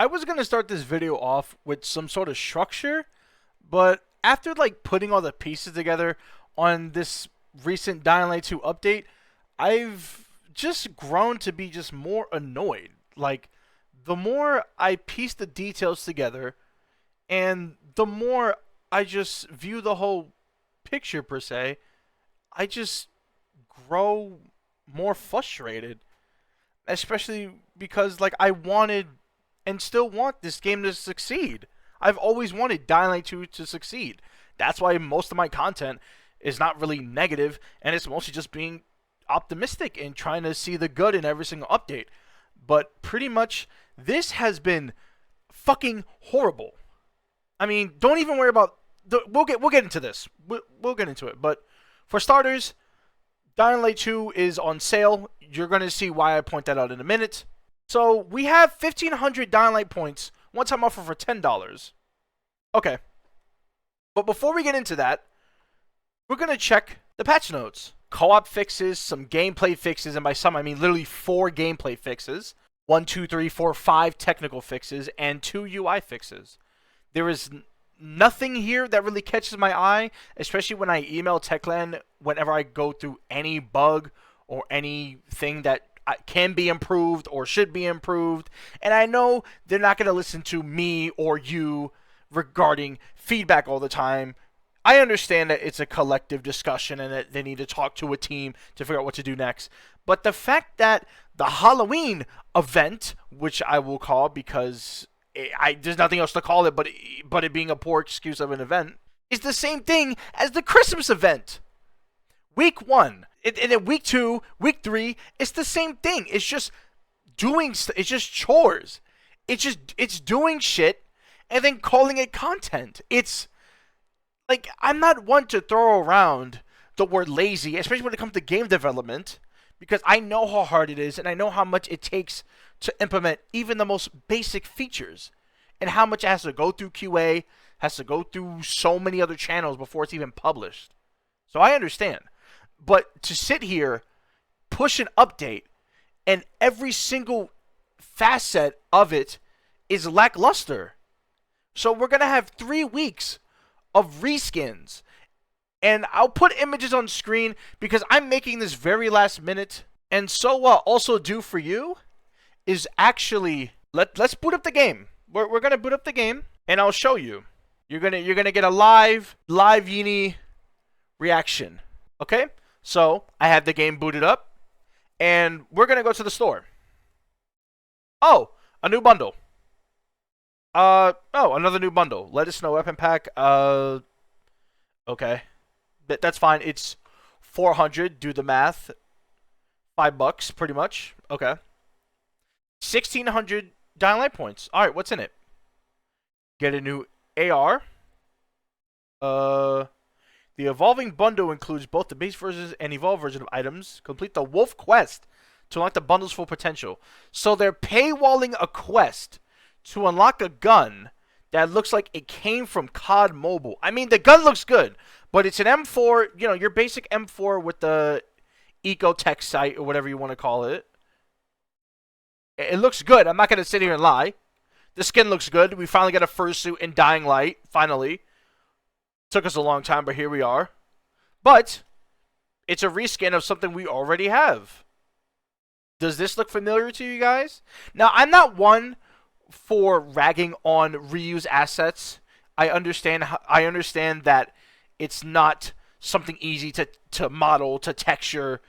I was gonna start this video off with some sort of structure, but after like putting all the pieces together on this recent Dying Light 2 update, I've just grown to be just more annoyed. Like, the more I piece the details together, and the more I just view the whole picture per se, I just grow more frustrated. Especially because like I wanted and still want this game to succeed. I've always wanted Dying Light 2 to succeed. That's why most of my content is not really negative, and it's mostly just being optimistic and trying to see the good in every single update. But pretty much, this has been fucking horrible. I mean, don't even worry about we'll get into this. We'll get into it. But for starters, Dying Light 2 is on sale. You're going to see why I point that out in a minute. So we have 1,500 Dying Light points, one-time offer for $10. Okay. But before we get into that, we're going to check the patch notes. Co-op fixes, some gameplay fixes, and by some I mean literally 4 gameplay fixes. 1, 2, 3, 4, 5 technical fixes, and 2 UI fixes. There is nothing here that really catches my eye, especially when I email Techland whenever I go through any bug or anything that can be improved or should be improved. And I know they're not going to listen to me or you regarding feedback all the time. I understand that it's a collective discussion and that they need to talk to a team to figure out what to do next. But the fact that the Halloween event, which I will call because there's nothing else to call it but it being a poor excuse of an event, is the same thing as the Christmas event. Week 1, and then week 2, week 3, it's the same thing. It's just it's just chores. It's doing shit and then calling it content. It's like, I'm not one to throw around the word lazy, especially when it comes to game development, because I know how hard it is and I know how much it takes to implement even the most basic features, and how much it has to go through QA, has to go through so many other channels before it's even published. So I understand. But to sit here, push an update, and every single facet of it is lackluster. So we're going to have 3 weeks of reskins. And I'll put images on screen because I'm making this very last minute. And so what I'll also do for you is actually, let's boot up the game. We're going to boot up the game, and I'll show you. You're going to get a live Yini reaction. Okay? So, I have the game booted up, and we're going to go to the store. Oh, a new bundle. Oh, another new bundle. Let us know, weapon pack. Okay. That's fine. It's 400. Do the math. $5, pretty much. Okay. 1,600 Dying Light points. Alright, what's in it? Get a new AR. The evolving bundle includes both the base versions and evolved version of items. Complete the Wolf quest to unlock the bundle's full potential. So they're paywalling a quest to unlock a gun that looks like it came from COD Mobile. I mean, the gun looks good, but it's an M4, you know, your basic M4 with the Ecotech sight or whatever you want to call it. It looks good. I'm not going to sit here and lie. The skin looks good. We finally got a fursuit in Dying Light, finally. Took us a long time, but here we are. But it's a reskin of something we already have. Does this look familiar to you guys? Now, I'm not one for ragging on reuse assets. I understand that it's not something easy to model, to texture,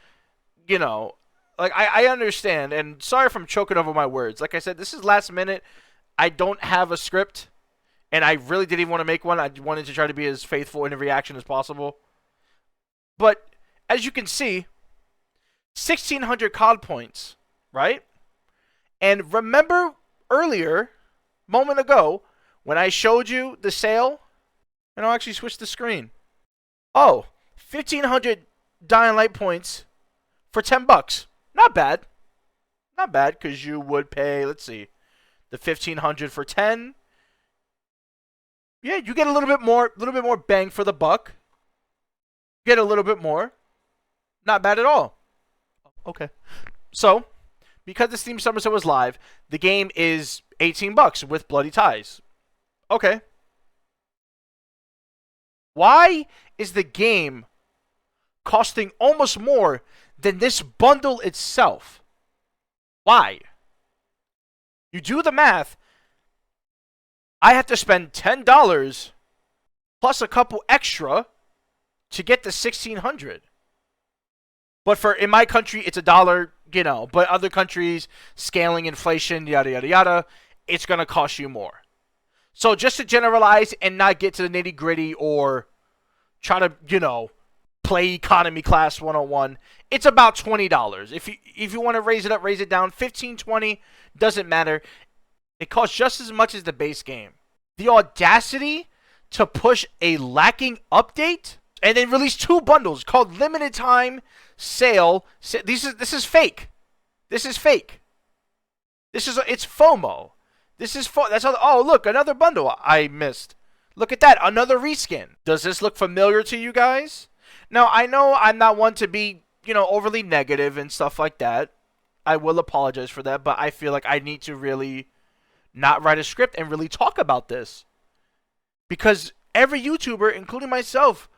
you know. Like, I understand, and sorry if I'm choking over my words. Like I said, this is last minute. I don't have a script. And I really didn't even want to make one. I wanted to try to be as faithful in a reaction as possible. But, as you can see, 1,600 COD points, right? And remember earlier, moment ago, when I showed you the sale? And I'll actually switch the screen. Oh, 1,500 Dying Light points for $10. Not bad. Not bad, because you would pay, let's see, the 1,500 for 10. Yeah, you get a little bit more bang for the buck. Get a little bit more. Not bad at all. Okay. So, because the Steam Summer Sale was live, the game is $18 with bloody ties. Okay. Why is the game costing almost more than this bundle itself? Why? You do the math. I have to spend $10 plus a couple extra to get the 1600. But for in my country, it's $1, you know. But other countries, scaling inflation, yada yada yada, it's gonna cost you more. So just to generalize and not get to the nitty gritty or try to, you know, play economy class 101, it's about $20. If you want to raise it up, raise it down, 15, 20, doesn't matter. It costs just as much as the base game. The audacity to push a lacking update and then release 2 bundles called limited time sale. This is fake. This is fake. It's FOMO. That's how. Oh, look, another bundle I missed. Look at that, another reskin. Does this look familiar to you guys? Now, I know I'm not one to be, you know, overly negative and stuff like that. I will apologize for that, but I feel like I need to really not write a script and really talk about this. Because every YouTuber, including myself,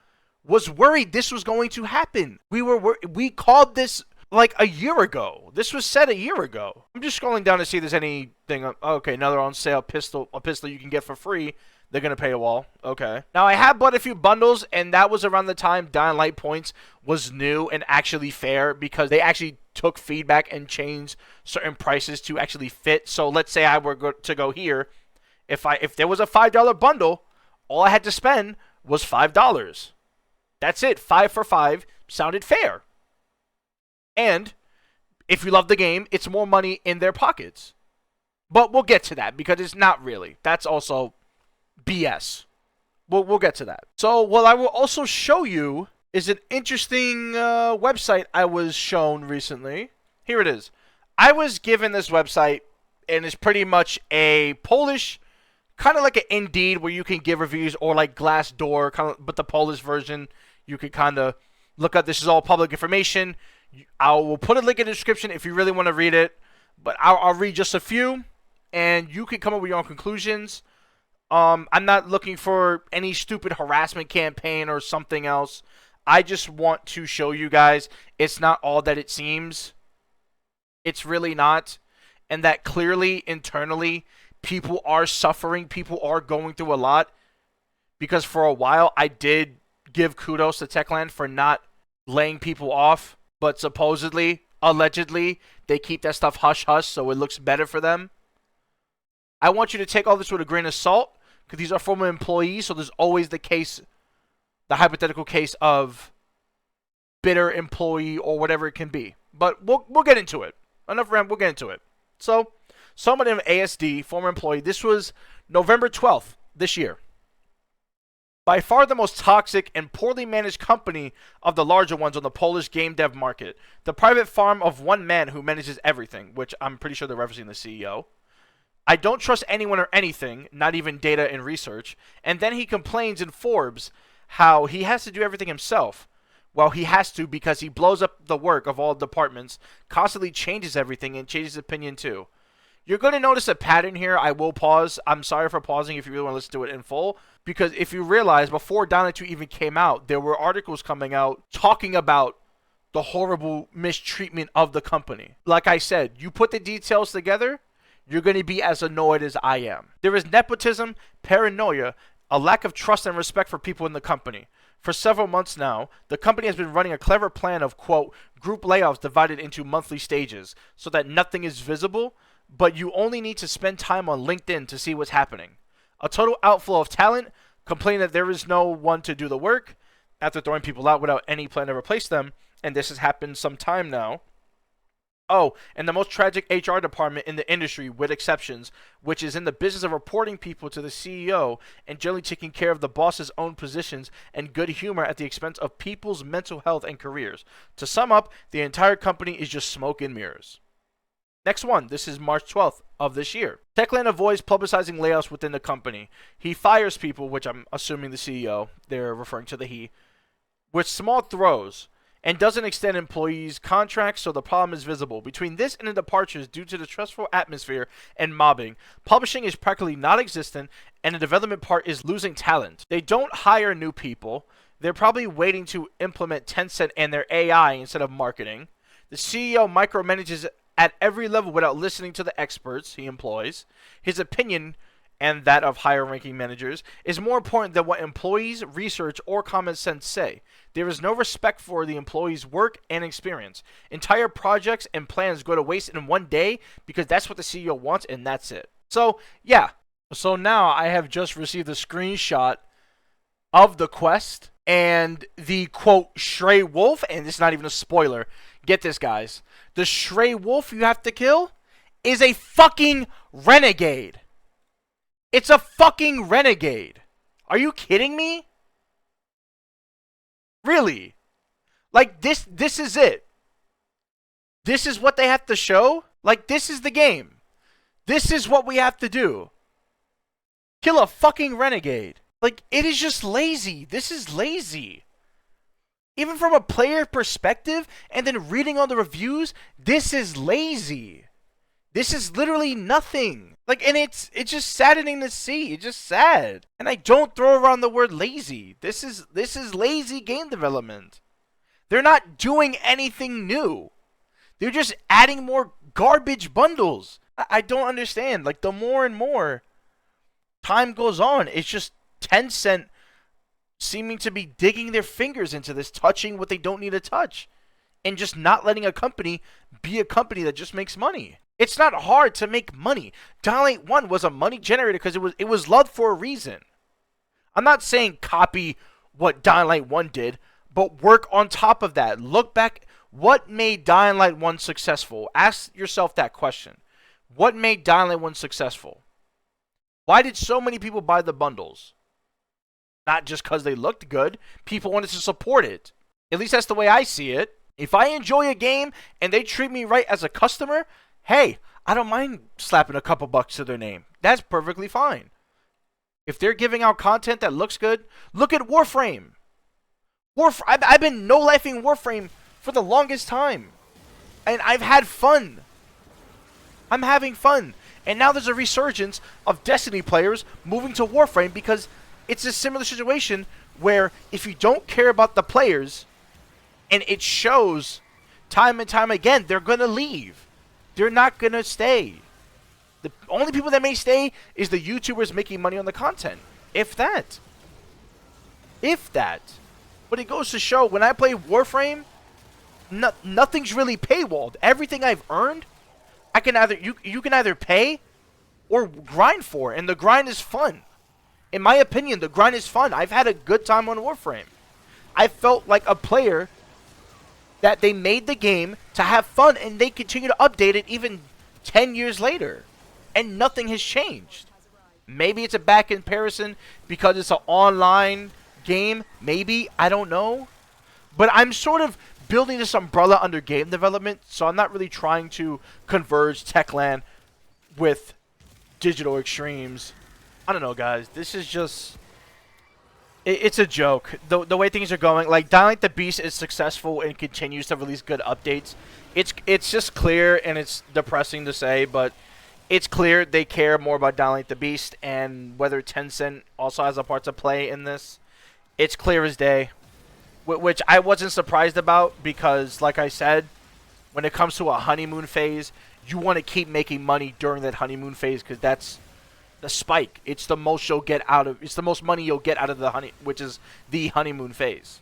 was worried this was going to happen. We called this like a year ago. This was said a year ago. I'm just scrolling down to see if there's anything. Okay, another on sale pistol. A pistol you can get for free. They're going to pay a wall. Okay. Now, I have bought a few bundles, and that was around the time Dying Light Points was new and actually fair because they actually took feedback and changed certain prices to actually fit. So let's say I were to go here. If there was a $5 bundle, all I had to spend was $5. That's it. 5 for 5 sounded fair. And if you love the game, it's more money in their pockets. But we'll get to that because it's not really. That's also BS. We'll get to that. So what I will also show you is an interesting website I was shown recently. Here it is. I was given this website, and it's pretty much a Polish, kind of like an Indeed where you can give reviews, or like Glassdoor, kind of, but the Polish version. You could kind of look up. This is all public information. I will put a link in the description if you really want to read it, but I'll read just a few, and you can come up with your own conclusions. I'm not looking for any stupid harassment campaign or something else. I just want to show you guys it's not all that it seems. It's really not. And that clearly, internally, people are suffering. People are going through a lot. Because for a while, I did give kudos to Techland for not laying people off. But supposedly, allegedly, they keep that stuff hush-hush so it looks better for them. I want you to take all this with a grain of salt. Because these are former employees, so there's always the hypothetical case of bitter employee or whatever it can be. But we'll get into it. Enough rant, we'll get into it. So, someone named ASD, former employee, this was November 12th this year. By far the most toxic and poorly managed company of the larger ones on the Polish game dev market. The private farm of one man who manages everything, which I'm pretty sure they're referencing the CEO. I don't trust anyone or anything, not even data and research. And then he complains in Forbes how he has to do everything himself. Well, he has to because he blows up the work of all departments, constantly changes everything, and changes his opinion too. You're going to notice a pattern here. I will pause. I'm sorry for pausing if you really want to listen to it in full. Because if you realize, before Dying Light 2 even came out, there were articles coming out talking about the horrible mistreatment of the company. Like I said, you put the details together, you're going to be as annoyed as I am. There is nepotism, paranoia, a lack of trust and respect for people in the company. For several months now, the company has been running a clever plan of, quote, group layoffs divided into monthly stages so that nothing is visible, but you only need to spend time on LinkedIn to see what's happening. A total outflow of talent, complaining that there is no one to do the work, after throwing people out without any plan to replace them, and this has happened some time now. Oh, and the most tragic HR department in the industry, with exceptions, which is in the business of reporting people to the CEO and generally taking care of the boss's own positions and good humor at the expense of people's mental health and careers. To sum up, the entire company is just smoke and mirrors. Next one, this is March 12th of this year. Techland avoids publicizing layoffs within the company. He fires people, which I'm assuming the CEO, they're referring to the he, with small throws. and doesn't extend employees' contracts, so the problem is visible. Between this and the departures due to the stressful atmosphere and mobbing, publishing is practically non-existent, and the development part is losing talent. They don't hire new people. They're probably waiting to implement Tencent and their AI instead of marketing. The CEO micromanages at every level without listening to the experts he employs. His opinion, and that of higher-ranking managers, is more important than what employees, research, or common sense say. There is no respect for the employees' work and experience. Entire projects and plans go to waste in one day because that's what the CEO wants, and that's it. So, yeah. So now I have just received a screenshot of the quest and the, quote, Stray Wolf, and it's not even a spoiler. Get this, guys. The Stray Wolf you have to kill is a fucking renegade. It's a fucking renegade. Are you kidding me? Really? Like, this is it. This is what they have to show? Like, this is the game. This is what we have to do. Kill a fucking renegade. Like, it is just lazy. This is lazy. Even from a player perspective, and then reading all the reviews, this is lazy. This is literally nothing. Like, and it's just saddening to see. It's just sad. And I don't throw around the word lazy. This is lazy game development. They're not doing anything new. They're just adding more garbage bundles. I don't understand. Like, the more and more time goes on, it's just Tencent seeming to be digging their fingers into this, touching what they don't need to touch, and just not letting a company be a company that just makes money. It's not hard to make money. Dying Light 1 was a money generator because it was loved for a reason. I'm not saying copy what Dying Light 1 did, but work on top of that. Look back. What made Dying Light 1 successful? Ask yourself that question. What made Dying Light 1 successful? Why did so many people buy the bundles? Not just because they looked good. People wanted to support it. At least that's the way I see it. If I enjoy a game and they treat me right as a customer, hey, I don't mind slapping a couple bucks to their name. That's perfectly fine. If they're giving out content that looks good, look at Warframe. I've been no-lifing Warframe for the longest time. And I've had fun. I'm having fun. And now there's a resurgence of Destiny players moving to Warframe because it's a similar situation where if you don't care about the players, and it shows time and time again, they're going to leave. They're not going to stay. The only people that may stay is the YouTubers making money on the content. If that. If that. But it goes to show, when I play Warframe, nothing's really paywalled. Everything I've earned, I can either you can either pay or grind for, and the grind is fun. In my opinion, the grind is fun. I've had a good time on Warframe. I felt like a player that they made the game to have fun, and they continue to update it even 10 years later. And nothing has changed. Maybe it's a bad comparison because it's an online game. Maybe. I don't know. But I'm sort of building this umbrella under game development, so I'm not really trying to converge Techland with Digital Extremes. I don't know, guys. This is just... It's a joke. The way things are going, like, Dying Light the Beast is successful and continues to release good updates. It's just clear, and it's depressing to say, but it's clear they care more about Dying Light the Beast, and whether Tencent also has a part to play in this, it's clear as day. Which I wasn't surprised about because, like I said, when it comes to a honeymoon phase, you want to keep making money during that honeymoon phase because that's the spike. It's the most you'll get out of. It's the most money you'll get out of which is the honeymoon phase.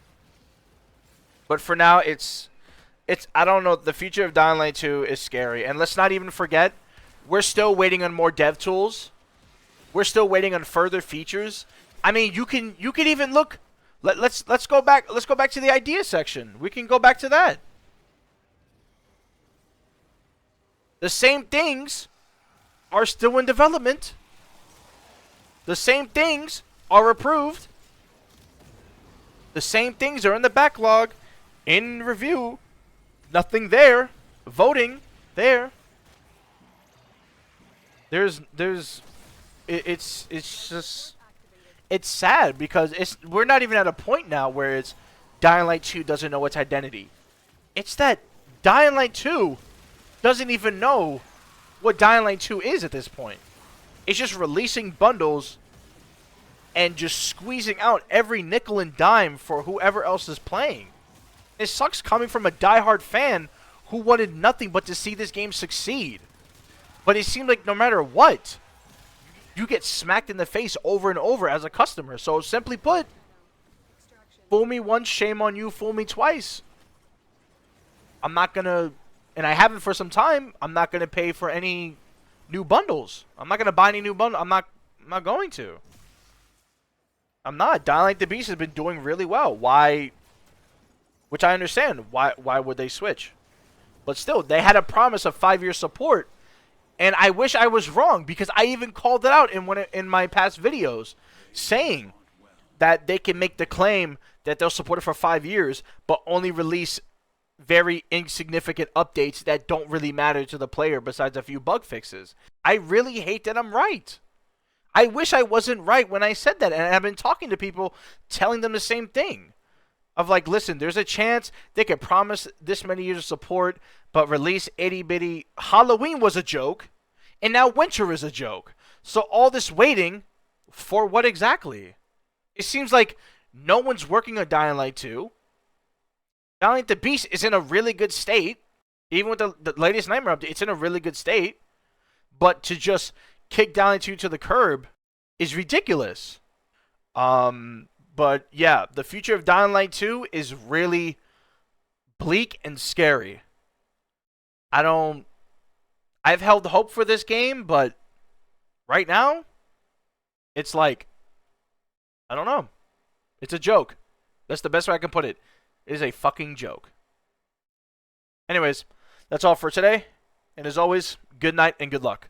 But for now, it's. I don't know. The future of Dying Light 2 is scary, and let's not even forget, we're still waiting on more dev tools. We're still waiting on further features. I mean, you can even look. Let's go back. Let's go back to the idea section. We can go back to that. The same things are still in development. The same things are approved. The same things are in the backlog, in review. Nothing there. Voting there. It's just, it's sad because we're not even at a point now where it's Dying Light 2 doesn't know its identity. It's that Dying Light 2 doesn't even know what Dying Light 2 is at this point. It's just releasing bundles and just squeezing out every nickel and dime for whoever else is playing. It sucks coming from a diehard fan who wanted nothing but to see this game succeed. But it seemed like no matter what, you get smacked in the face over and over as a customer. So simply put, fool me once, shame on you, fool me twice. I'm not going to, and I haven't for some time, I'm not going to pay for any new bundles. I'm not going to buy any new bundles. I'm not going to. I'm not. Dying Light the Beast has been doing really well. Why? Which I understand. Why would they switch? But still, they had a promise of 5-year support. And I wish I was wrong, because I even called it out in my past videos, saying that they can make the claim that they'll support it for 5 years, but only release very insignificant updates that don't really matter to the player besides a few bug fixes. I really hate that I'm right. I wish I wasn't right when I said that, and I've been talking to people telling them the same thing. Of like, listen, there's a chance they could promise this many years of support, but release itty-bitty. Halloween was a joke, and now winter is a joke. So all this waiting, for what exactly? It seems like no one's working on Dying Light 2. Dying Light the Beast is in a really good state. Even with the latest Nightmare update, it's in a really good state. But to just kick Dying Light 2 to the curb is ridiculous. But yeah, the future of Dying Light 2 is really bleak and scary. I've held hope for this game, but right now, it's like, I don't know. It's a joke. That's the best way I can put it. It is a fucking joke. Anyways, that's all for today. And as always, good night and good luck.